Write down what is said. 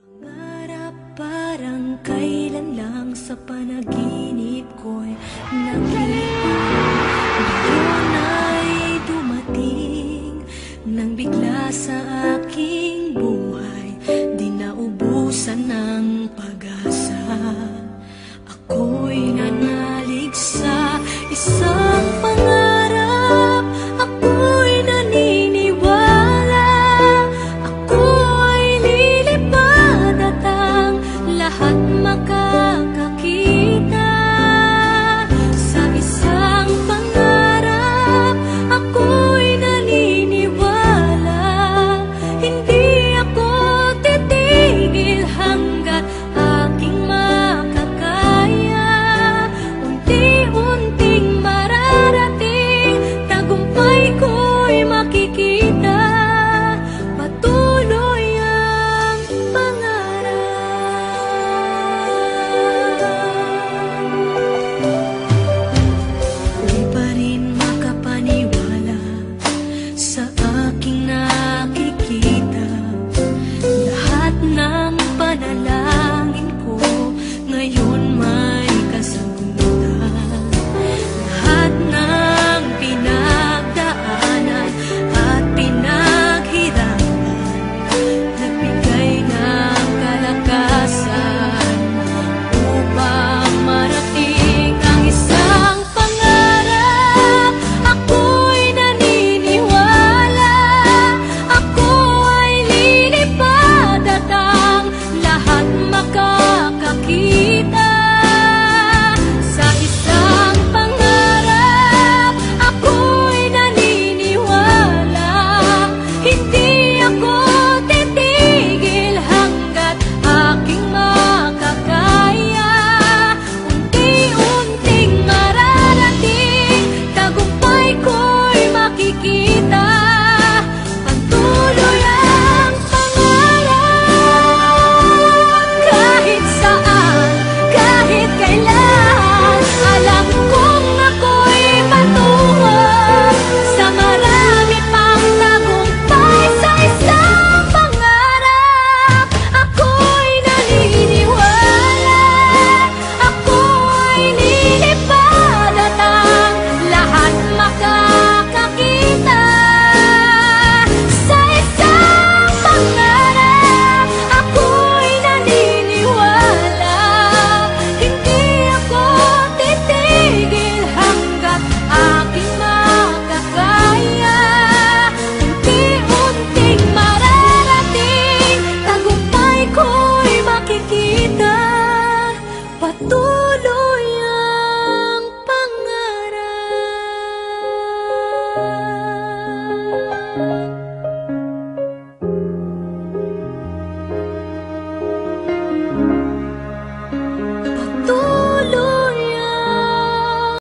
Pangarap parang kailan lang sa panaginip ko'y nakita. Ngayon ay dumating nang bigla sa aking buhay, di naubusan ng pag-asa. Ako'y nanalig sa isang pangarap, ako'y naniniwala, ako'y lilipad at ang lahat makakakita. Sa isang pangarap, ako'y naniniwala, hindi ako titigil hanggat aking makakaya. Unti-unting mararating, tagumpay ko'y makikita. Patuloy ang pangarap. Di pa rin makapaniwala sa aking